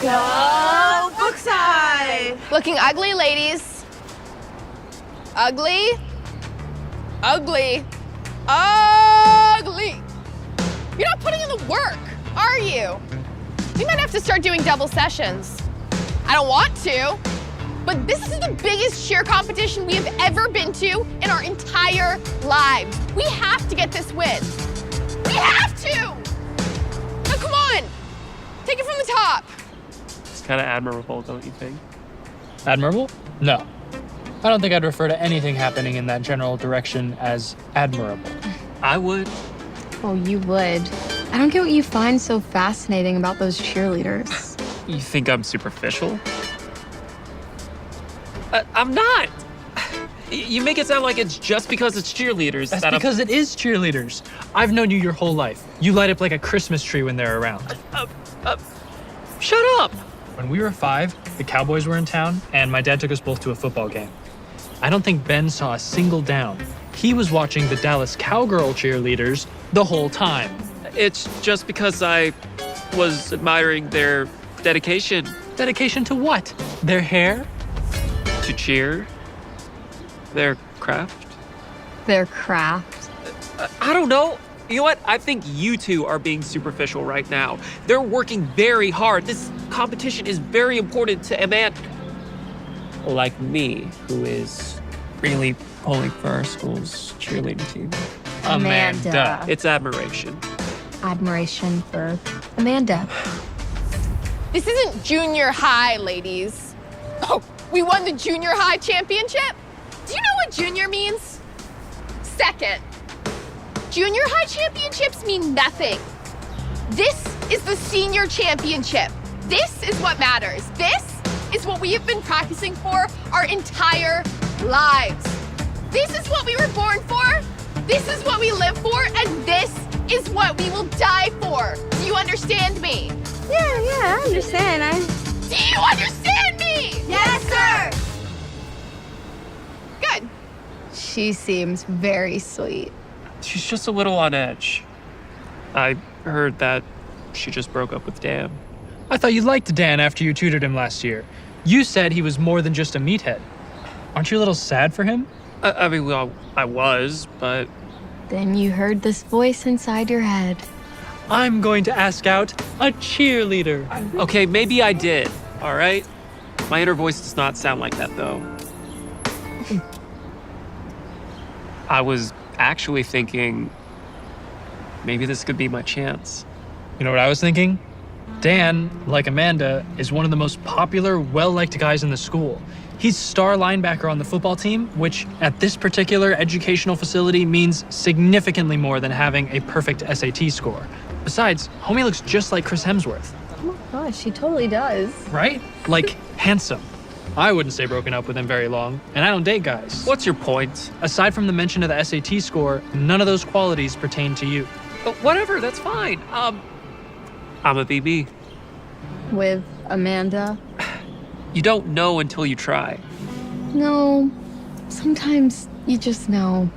Go Brookside! Looking ugly, ladies. Ugly. Ugly. Ugly. You're not putting in the work, are you? We might have to start doing double sessions. I don't want to, but this is the biggest cheer competition we have ever been to in our entire lives. We have to get this win. We have to! Now come on, take it from the top. It's kind of admirable, don't you think? Admirable? No. I don't think I'd refer to anything happening in that general direction as admirable. I would. Oh, you would. I don't get what you find so fascinating about those cheerleaders. You think I'm superficial? I'm not. You make it sound like it's just because it's cheerleaders. That's because it is cheerleaders. I've known you your whole life. You light up like a Christmas tree when they're around. Shut up. When we were 5, the Cowboys were in town, and my dad took us both to a football game. I don't think Ben saw a single down. He was watching the Dallas Cowgirl cheerleaders the whole time. It's just because I was admiring their dedication. Dedication to what? Their hair? To cheer. Their craft. Their craft. I don't know. You know what? I think you two are being superficial right now. They're working very hard. This competition is very important to a man like me, who is really pulling for our school's cheerleading team. Amanda. It's admiration. Admiration for Amanda. This isn't junior high, ladies. Oh, we won the junior high championship? Do you know what junior means? Second. Junior high championships mean nothing. This is the senior championship. This is what matters. This is what we have been practicing for our entire lives. This is what we were born for. This is what we live for, and this is what we will die for. Do you understand me? Yeah, I understand. Do you understand me? Yes, sir! Good. She seems very sweet. She's just a little on edge. I heard that she just broke up with Dan. I thought you liked Dan after you tutored him last year. You said he was more than just a meathead. Aren't you a little sad for him? I mean, well, I was, but Then you heard this voice inside your head. I'm going to ask out a cheerleader. okay, maybe I did, all right? My inner voice does not sound like that, though. I was actually thinking maybe this could be my chance. You know what I was thinking? Dan, like Amanda, is one of the most popular, well-liked guys in the school. He's star linebacker on the football team, which at this particular educational facility means significantly more than having a perfect SAT score. Besides, homie looks just like Chris Hemsworth. Oh my gosh, she totally does. Right? Like, handsome. I wouldn't stay broken up with him very long, and I don't date guys. What's your point? Aside from the mention of the SAT score, none of those qualities pertain to you. Whatever, that's fine. I'm a BB. With Amanda? You don't know until you try. No, sometimes you just know.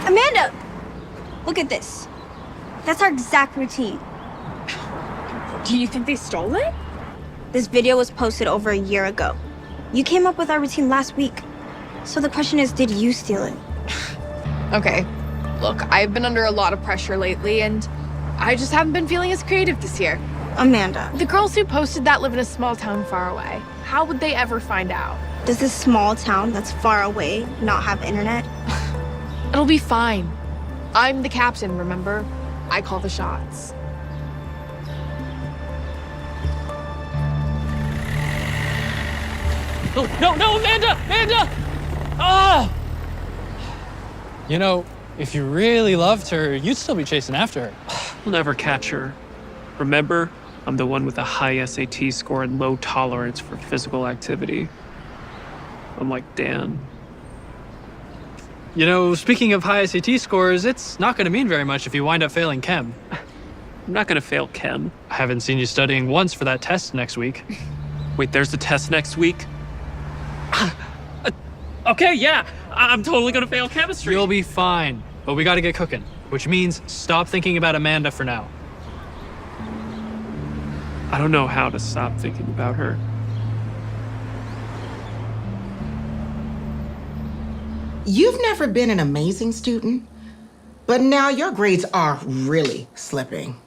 Amanda! Look at this. That's our exact routine. Do you think they stole it? This video was posted over a year ago. You came up with our routine last week. So the question is, did you steal it? Okay, look, I've been under a lot of pressure lately, and I just haven't been feeling as creative this year. Amanda, The girls who posted that live in a small town far away. How would they ever find out? does this small town that's far away not have internet? It'll be fine. I'm the captain, remember? I call the shots. No, Amanda! Ah! You know, if you really loved her, you'd still be chasing after her. We'll never catch her. Remember, I'm the one with a high SAT score and low tolerance for physical activity. I'm like Dan. You know, speaking of high SAT scores, it's not going to mean very much if you wind up failing chem. I'm not gonna fail chem. I haven't seen you studying once for that test next week. Wait, there's a test next week? Okay, yeah, I'm totally gonna fail chemistry. You'll be fine, but we got to get cooking, which means stop thinking about Amanda for now. I don't know how to stop thinking about her. You've never been an amazing student, but now your grades are really slipping.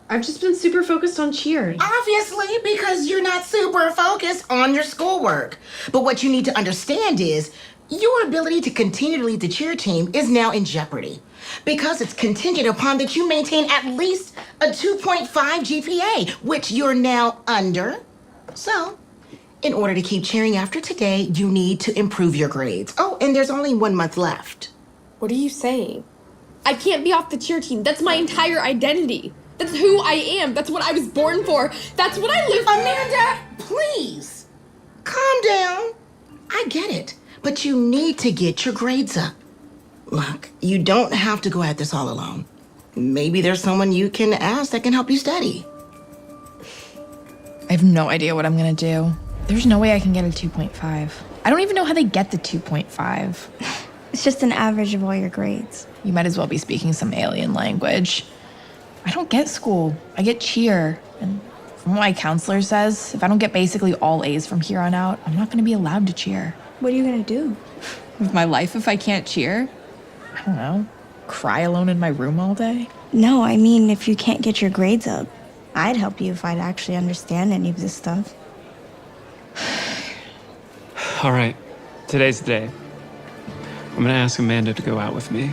I've just been super focused on cheer. Obviously, because you're not super focused on your schoolwork. But what you need to understand is your ability to continue to lead the cheer team is now in jeopardy because it's contingent upon that you maintain at least a 2.5 GPA, which you're now under. So, in order to keep cheering after today, you need to improve your grades. Oh, and there's only 1 month left. What are you saying? I can't be off the cheer team. That's my entire identity. That's who I am. That's what I was born for. That's what I live for. Amanda, please, calm down. I get it, but you need to get your grades up. Look, you don't have to go at this all alone. Maybe there's someone you can ask that can help you study. I have no idea what I'm gonna do. There's no way I can get a 2.5. I don't even know how they get the 2.5. It's just an average of all your grades. You might as well be speaking some alien language. I don't get school. I get cheer. And from what my counselor says, if I don't get basically all A's from here on out, I'm not gonna be allowed to cheer. What are you gonna do? With my life, if I can't cheer, I don't know, cry alone in my room all day? No, I mean, if you can't get your grades up, I'd help you if I'd actually understand any of this stuff. All right, today's the day. I'm gonna ask Amanda to go out with me.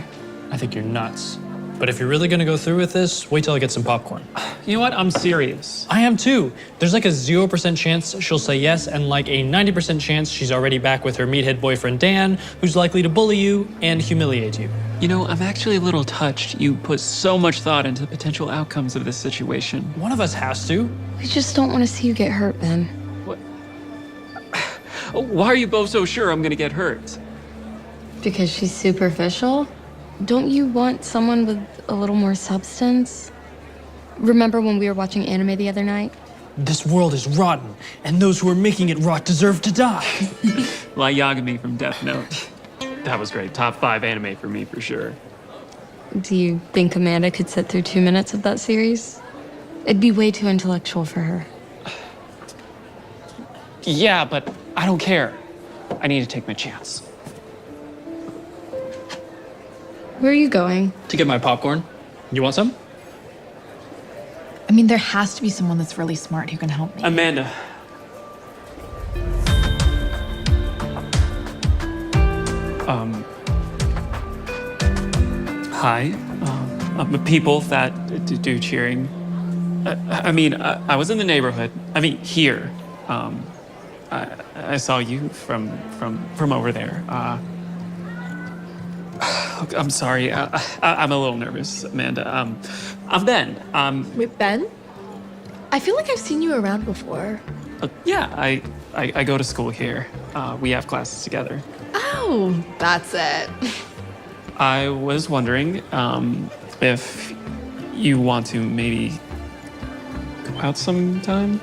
I think you're nuts. But if you're really gonna go through with this, wait till I get some popcorn. You know what? I'm serious. I am too. There's like a 0% chance she'll say yes, and like a 90% chance she's already back with her meathead boyfriend Dan, who's likely to bully you and humiliate you. You know, I'm actually a little touched. You put so much thought into the potential outcomes of this situation. One of us has to. We just don't want to see you get hurt, Ben. What? Why are you both so sure I'm gonna get hurt? Because she's superficial? Don't you want someone with a little more substance? Remember when we were watching anime the other night? This world is rotten, and those who are making it rot deserve to die. Like Yagami from Death Note. That was great. Top 5 anime for me, for sure. Do you think Amanda could sit through 2 minutes of that series? It'd be way too intellectual for her. Yeah, but I don't care. I need to take my chance. Where are you going? To get my popcorn. You want some? I mean, there has to be someone that's really smart who can help me. Amanda. Hi. People that do cheering. I was in the neighborhood. Here. I saw you from over there. I'm sorry. I'm a little nervous, Amanda. I'm Ben. Wait, Ben? I feel like I've seen you around before. Yeah, I go to school here. We have classes together. Oh, that's it. I was wondering if you want to maybe go out sometime?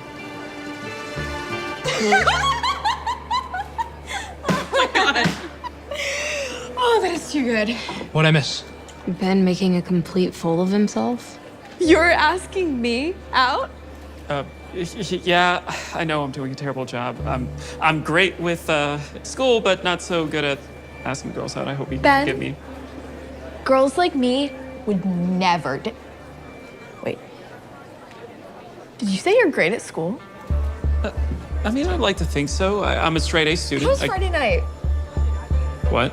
Oh, that is too good. What'd I miss? Ben making a complete fool of himself? You're asking me out? Yeah, I know I'm doing a terrible job. I'm great with school, but not so good at asking girls out. I hope you Ben? get me. Girls like me would never Wait. Did you say you're great at school? I'd like to think so. I'm a straight A student. How's Friday night? What?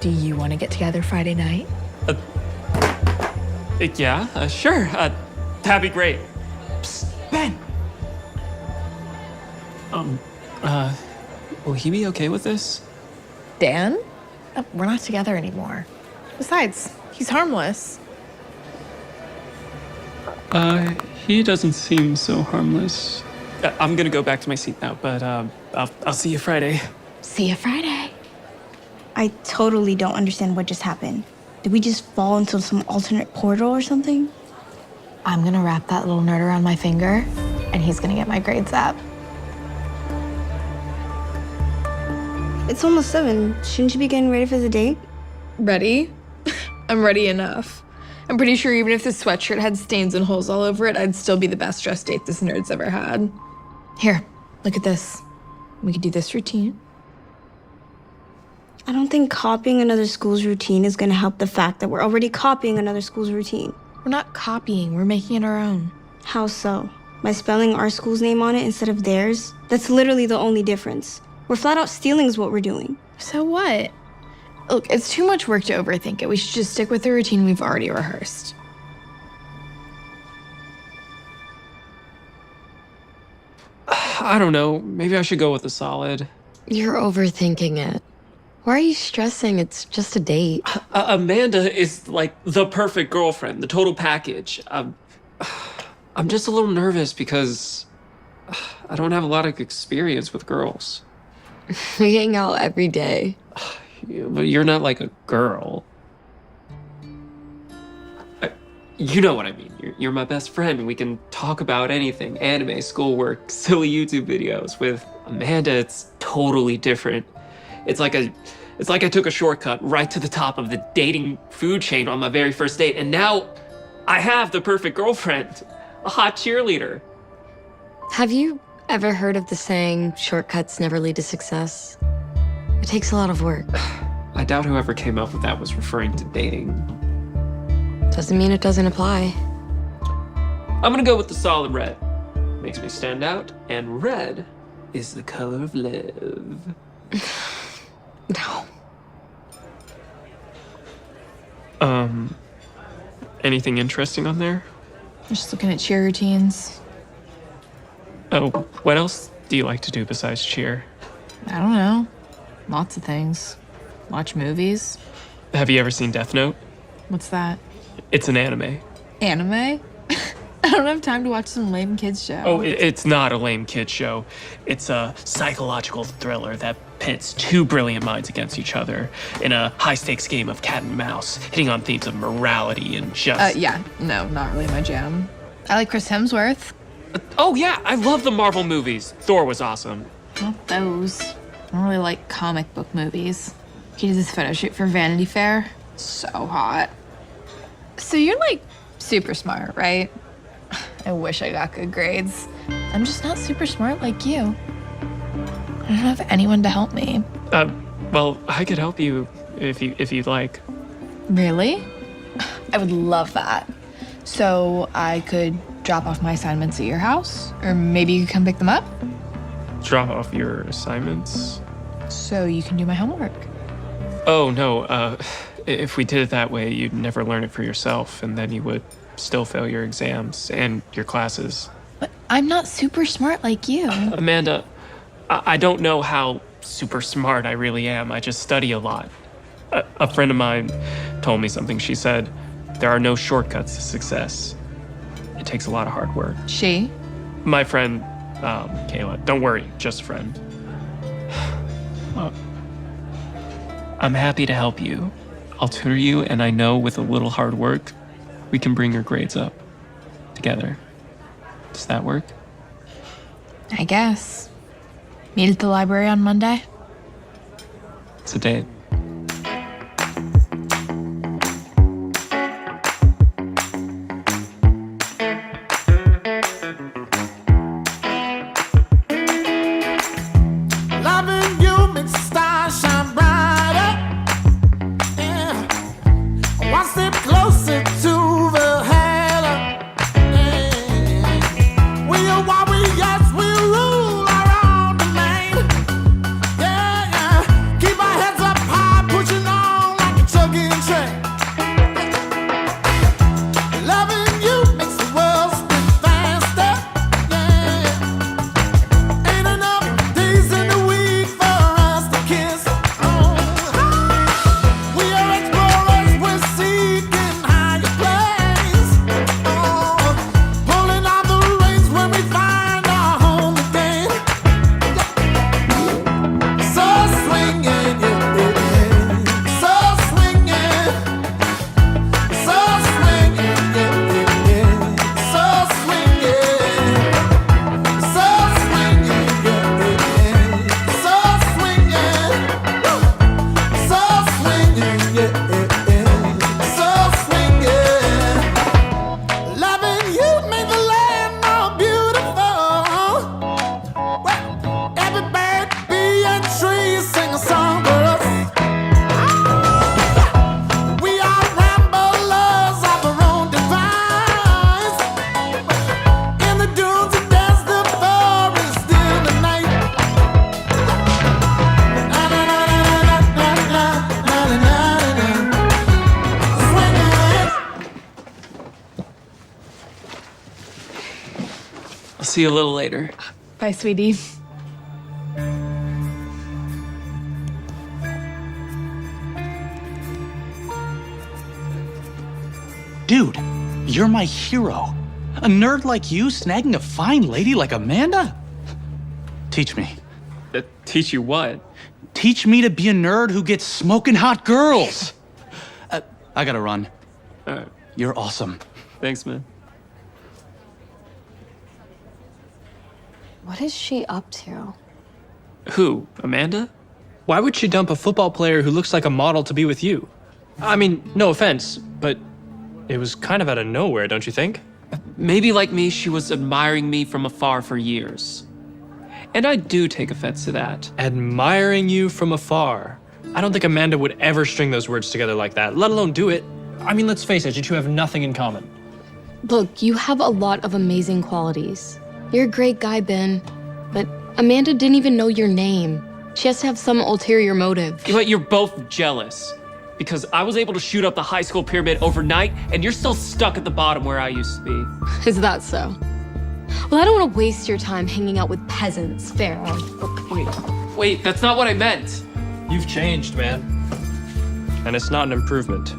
Do you want to get together Friday night? Yeah, sure. That'd be great. Psst, Ben! Will he be okay with this? Dan? We're not together anymore. Besides, he's harmless. He doesn't seem so harmless. I'm gonna go back to my seat now, but I'll see you Friday. See you Friday. I totally don't understand what just happened. Did we just fall into some alternate portal or something? I'm gonna wrap that little nerd around my finger, and he's gonna get my grades up. It's almost 7. Shouldn't you be getting ready for the date? Ready? I'm ready enough. I'm pretty sure even if the sweatshirt had stains and holes all over it, I'd still be the best dressed date this nerd's ever had. Here, look at this. We could do this routine. I don't think copying another school's routine is gonna help the fact that we're already copying another school's routine. We're not copying, we're making it our own. How so? By spelling our school's name on it instead of theirs? That's literally the only difference. We're flat out stealing is what we're doing. So what? Look, it's too much work to overthink it. We should just stick with the routine we've already rehearsed. I don't know. Maybe I should go with a solid. You're overthinking it. Why are you stressing? It's just a date. Amanda is like the perfect girlfriend, the total package. I'm just a little nervous because I don't have a lot of experience with girls. We hang out every day. But you're not like a girl. You know what I mean. You're my best friend. We can talk about anything. Anime, schoolwork, silly YouTube videos. With Amanda, it's totally different. It's like I took a shortcut right to the top of the dating food chain on my very first date, and now I have the perfect girlfriend, a hot cheerleader. Have you ever heard of the saying, shortcuts never lead to success? It takes a lot of work. I doubt whoever came up with that was referring to dating. Doesn't mean it doesn't apply. I'm gonna go with the solid red. Makes me stand out, and red is the color of love. No. Anything interesting on there? Just looking at cheer routines. Oh, what else do you like to do besides cheer? I don't know. Lots of things. Watch movies. Have you ever seen Death Note? What's that? It's an anime. Anime? I don't have time to watch some lame kids show. Oh, it's not a lame kid show. It's a psychological thriller that pits two brilliant minds against each other in a high-stakes game of cat and mouse, hitting on themes of morality and justice. Yeah. No, not really my jam. I like Chris Hemsworth. Oh, yeah, I love the Marvel movies. Thor was awesome. Not those. I don't really like comic book movies. He did this photo shoot for Vanity Fair. So hot. So you're like super smart, right? I wish I got good grades. I'm just not super smart like you. I don't have anyone to help me. Well, I could help you if you'd like. Really? I would love that. So I could drop off my assignments at your house? Or maybe you could come pick them up? Drop off your assignments? So you can do my homework. Oh, no, if we did it that way, you'd never learn it for yourself, and then you would still fail your exams and your classes. But I'm not super smart like you. Amanda, I don't know how super smart I really am. I just study a lot. A friend of mine told me something. She said, there are no shortcuts to success. It takes a lot of hard work. She? My friend, Kayla. Don't worry, just a friend. I'm happy to help you. I'll tutor you, and I know with a little hard work, we can bring your grades up together. Does that work? I guess. Meet at the library on Monday? It's a date. Loving you makes the stars shine brighter. Yeah. One step closer to the halo. Yeah. We are warriors, we rule our own domain. Yeah, yeah. Keep our heads up high. I'll see you a little later. Bye, sweetie. Dude, you're my hero. A nerd like you snagging a fine lady like Amanda? Teach me. Teach you what? Teach me to be a nerd who gets smoking hot girls. I gotta run. You're awesome. Thanks, man. What is she up to? Who? Amanda? Why would she dump a football player who looks like a model to be with you? I mean, no offense, but it was kind of out of nowhere, don't you think? Maybe like me, she was admiring me from afar for years. And I do take offense to that. Admiring you from afar. I don't think Amanda would ever string those words together like that, let alone do it. I mean, let's face it, you two have nothing in common. Look, you have a lot of amazing qualities. You're a great guy, Ben. But Amanda didn't even know your name. She has to have some ulterior motive. But you're both jealous. Because I was able to shoot up the high school pyramid overnight, and you're still stuck at the bottom where I used to be. Is that so? Well, I don't want to waste your time hanging out with peasants, Pharaoh. Wait, that's not what I meant. You've changed, man. And it's not an improvement.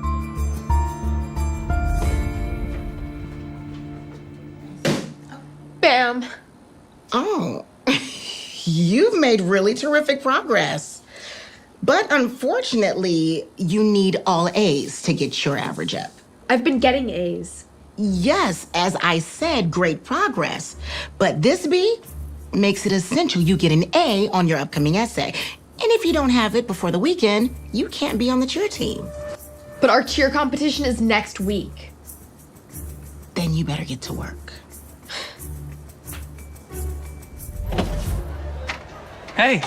Bam. Oh, you've made really terrific progress. But unfortunately, you need all A's to get your average up. I've been getting A's. Yes, as I said, great progress. But this B makes it essential you get an A on your upcoming essay. And if you don't have it before the weekend, you can't be on the cheer team. But our cheer competition is next week. Then you better get to work. Hey.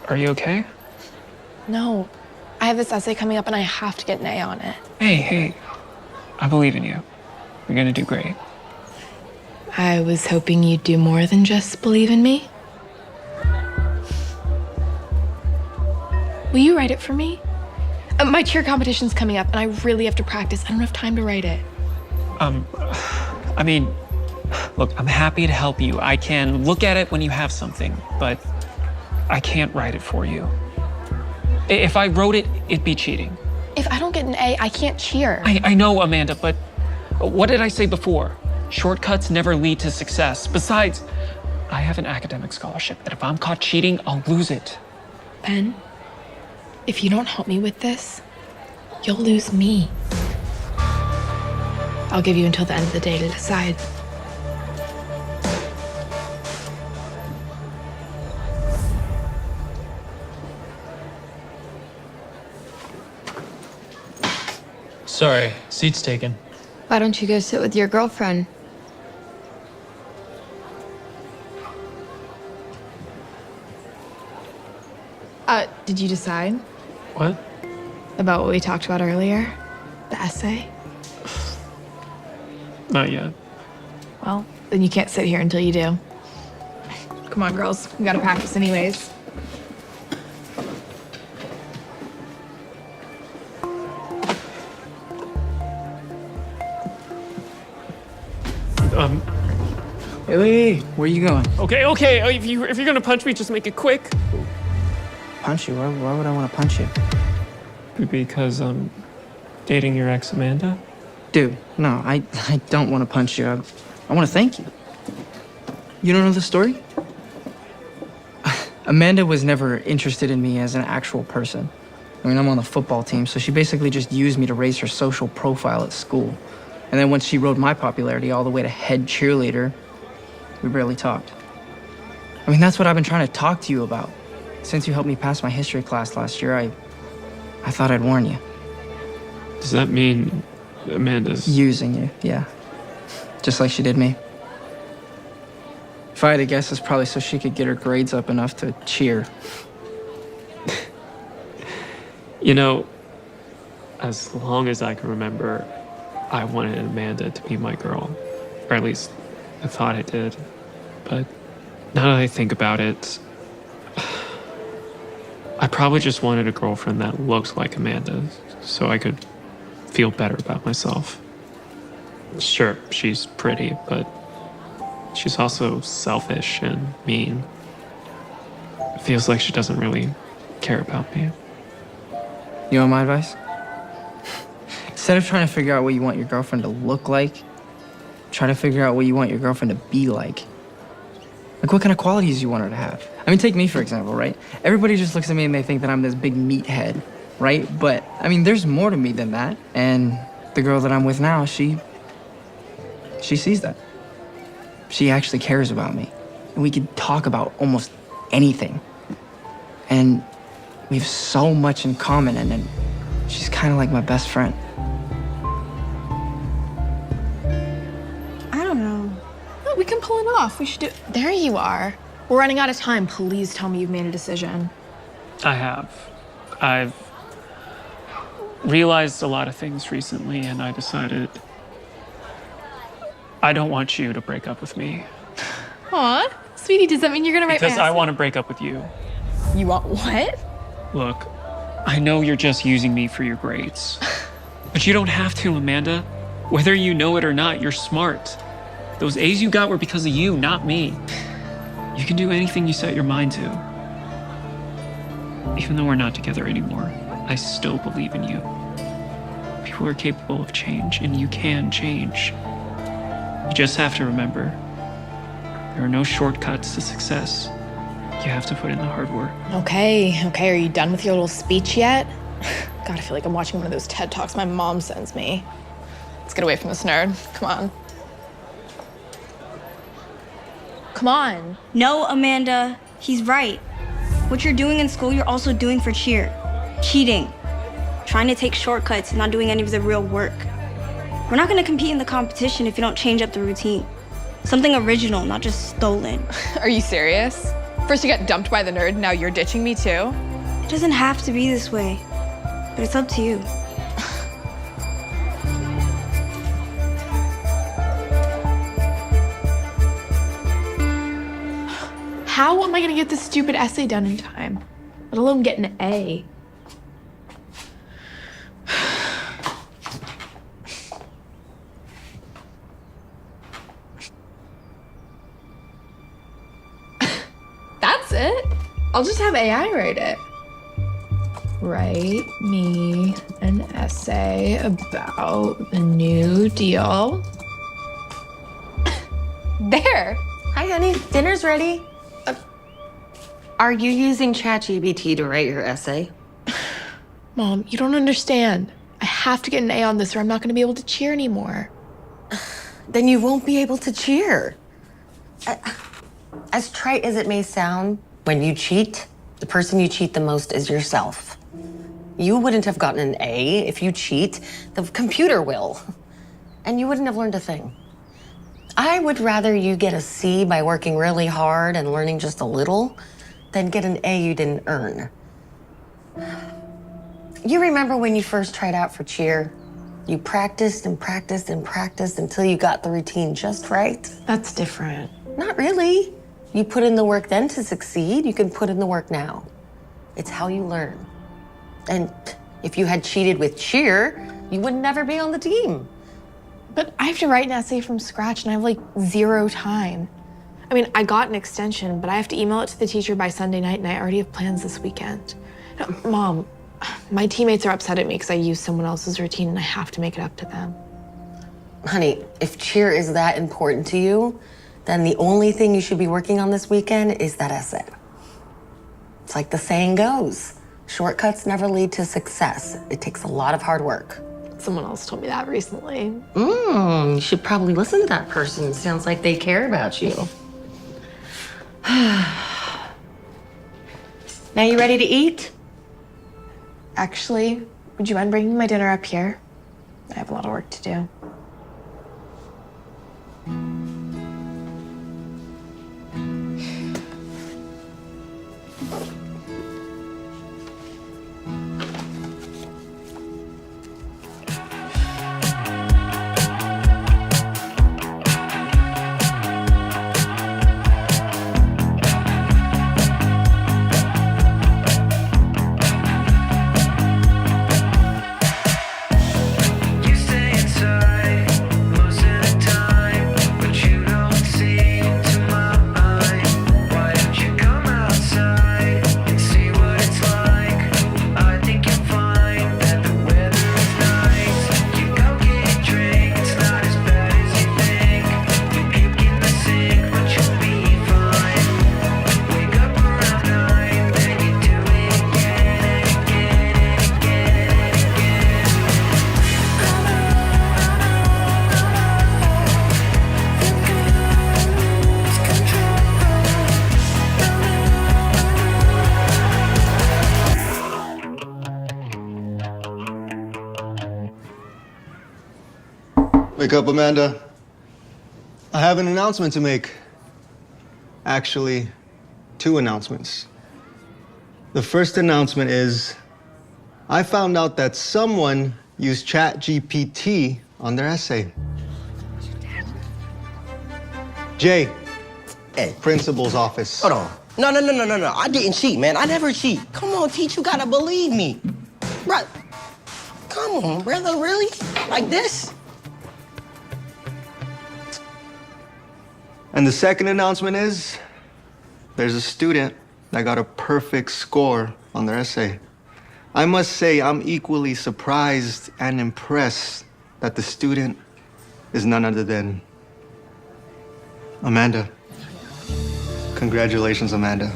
Are you okay? No, I have this essay coming up and I have to get an A on it. Hey. I believe in you. You're gonna do great. I was hoping you'd do more than just believe in me. Will you write it for me? My cheer competition's coming up and I really have to practice. I don't have time to write it. I mean, look, I'm happy to help you. I can look at it when you have something, but I can't write it for you. If I wrote it, it'd be cheating. If I don't get an A, I can't cheer. I know, Amanda, but what did I say before? Shortcuts never lead to success. Besides, I have an academic scholarship, and if I'm caught cheating, I'll lose it. Ben, if you don't help me with this, you'll lose me. I'll give you until the end of the day to decide. Sorry, seat's taken. Why don't you go sit with your girlfriend? Did you decide What? about what we talked about earlier? The essay? Not yet. Well, then you can't sit here until you do. Come on, girls. We gotta practice anyways. Hey, where you going? Okay. If you're gonna punch me, just make it quick. Punch you? Why would I want to punch you? Because I'm dating your ex, Amanda. Dude, no, I don't want to punch you. I want to thank you. You don't know the story? Amanda was never interested in me as an actual person. I mean, I'm on the football team, so she basically just used me to raise her social profile at school. And then once she rode my popularity all the way to head cheerleader, we barely talked. I mean, that's what I've been trying to talk to you about. Since you helped me pass my history class last year, I thought I'd warn you. Does that mean Amanda's Using you, yeah. Just like she did me. If I had to guess, it's probably so she could get her grades up enough to cheer. You know, as long as I can remember, I wanted Amanda to be my girl. Or at least I thought I did. But now that I think about it, I probably just wanted a girlfriend that looks like Amanda so I could feel better about myself. Sure, she's pretty, but she's also selfish and mean. It feels like she doesn't really care about me. You want my advice? Instead of trying to figure out what you want your girlfriend to look like, try to figure out what you want your girlfriend to be like. Like, what kind of qualities you want her to have? I mean, take me, for example, right? Everybody just looks at me and they think that I'm this big meathead, right? But, I mean, there's more to me than that. And the girl that I'm with now, she sees that. She actually cares about me. And we could talk about almost anything. And we have so much in common, and then she's kind of like my best friend. I don't know. No, we can pull it off. We should do. There you are. We're running out of time. Please tell me you've made a decision. I have. I've realized a lot of things recently, and I decided I don't want you to break up with me. Aw, sweetie, does that mean you're gonna write Because my I essay? want to break up with you. You want what? Look, I know you're just using me for your grades. But you don't have to, Amanda. Whether you know it or not, you're smart. Those A's you got were because of you, not me. You can do anything you set your mind to. Even though we're not together anymore, I still believe in you. People are capable of change, and you can change. You just have to remember, there are no shortcuts to success. You have to put in the hard work. Okay, are you done with your little speech yet? God, I feel like I'm watching one of those TED Talks my mom sends me. Let's get away from this nerd. Come on. Come on. No, Amanda, he's right. What you're doing in school, you're also doing for cheer. Cheating. Trying to take shortcuts and not doing any of the real work. We're not gonna compete in the competition if you don't change up the routine. Something original, not just stolen. Are you serious? First you got dumped by the nerd, now you're ditching me too? It doesn't have to be this way, but it's up to you. How am I gonna get this stupid essay done in time? Let alone get an A. That's it. I'll just have AI write it. Write me an essay about the New Deal. There. Hi, honey. Dinner's ready. Are you using ChatGPT to write your essay? Mom, you don't understand. I have to get an A on this or I'm not gonna be able to cheer anymore. Then you won't be able to cheer. As trite as it may sound, when you cheat, the person you cheat the most is yourself. You wouldn't have gotten an A if you cheat, the computer will. And you wouldn't have learned a thing. I would rather you get a C by working really hard and learning just a little than get an A you didn't earn. You remember when you first tried out for cheer? You practiced and practiced and practiced until you got the routine just right? That's different. Not really. You put in the work then to succeed. You can put in the work now. It's how you learn. And if you had cheated with cheer, you would never be on the team. But I have to write an essay from scratch and I have like 0 time. I mean, I got an extension, but I have to email it to the teacher by Sunday night and I already have plans this weekend. No, Mom, my teammates are upset at me because I used someone else's routine and I have to make it up to them. Honey, if cheer is that important to you, then the only thing you should be working on this weekend is that essay. It's like the saying goes, shortcuts never lead to success. It takes a lot of hard work. Someone else told me that recently. You should probably listen to that person. Sounds like they care about you. Now you ready to eat? Actually, would you mind bringing my dinner up here? I have a lot of work to do. You stay inside. Wake up, Amanda. I have an announcement to make. Actually, 2 announcements. The first announcement is I found out that someone used ChatGPT on their essay. Jay, Hey, principal's office. hold on. No. I didn't cheat, man. I never cheat. Come on, Teach, you gotta believe me. Bruh, come on, brother, really? Like this? And the second announcement is there's a student that got a perfect score on their essay. I must say, I'm equally surprised and impressed that the student is none other than Amanda. Congratulations, Amanda.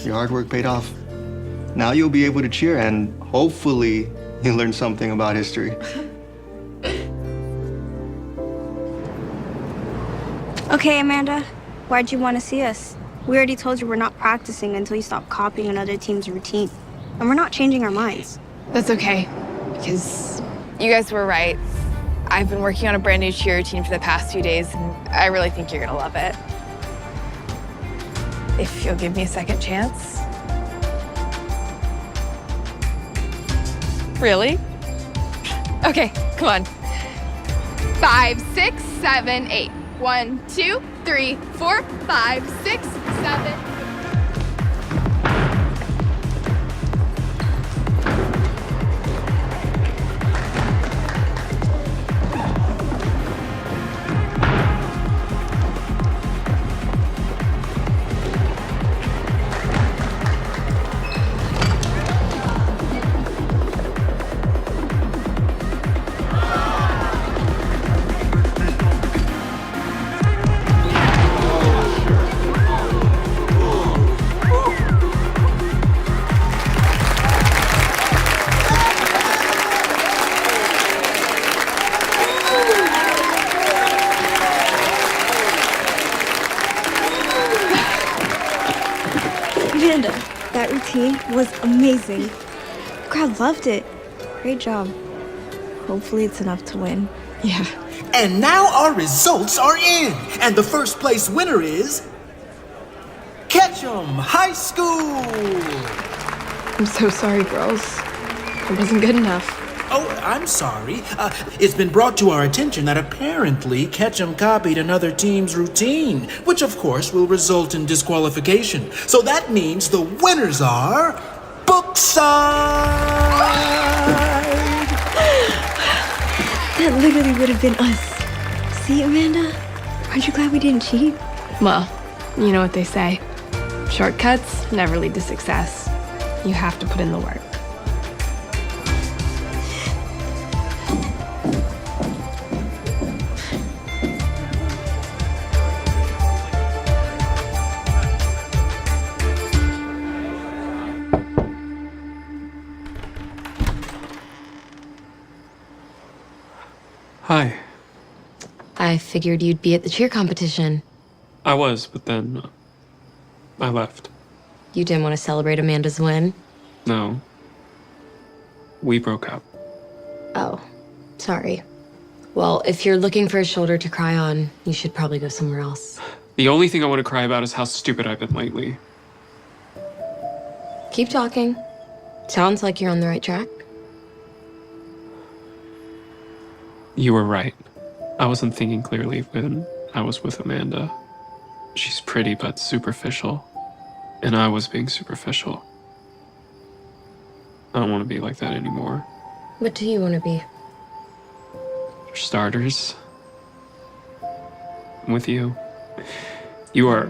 Your hard work paid off. Now you'll be able to cheer and hopefully you'll learn something about history. Okay, Amanda, why'd you want to see us? We already told you we're not practicing until you stop copying another team's routine. And we're not changing our minds. That's okay, because you guys were right. I've been working on a brand new cheer routine for the past few days, and I really think you're gonna love it. If you'll give me a second chance. Really? Okay, come on. 5, 6, 7, 8. 1, 2, 3, 4, 5, 6, 7. Amanda, that routine was amazing. The crowd loved it. Great job. Hopefully it's enough to win. Yeah. And now our results are in. And the first place winner is Ketchum High School. I'm so sorry, girls. It wasn't good enough. Oh, I'm sorry. It's been brought to our attention that apparently Ketchum copied another team's routine, which of course will result in disqualification. So that means the winners are Bookside! That literally would have been us. See, Amanda? Aren't you glad we didn't cheat? Well, you know what they say. Shortcuts never lead to success. You have to put in the work. Hi. I figured you'd be at the cheer competition. I was, but then I left. You didn't want to celebrate Amanda's win? No. We broke up. Oh, sorry. Well, if you're looking for a shoulder to cry on, you should probably go somewhere else. The only thing I want to cry about is how stupid I've been lately. Keep talking. Sounds like you're on the right track. You were right. I wasn't thinking clearly when I was with Amanda. She's pretty but superficial. And I was being superficial. I don't want to be like that anymore. What do you want to be? For starters, I'm with you. You are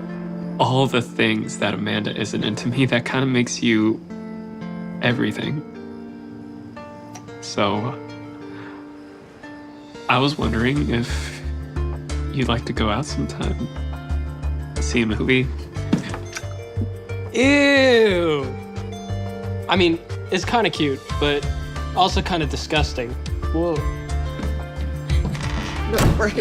all the things that Amanda isn't, and to me that kind of makes you everything. So I was wondering if you'd like to go out sometime, see a movie. Ew. I mean, it's kind of cute, but also kind of disgusting. Whoa. No, right.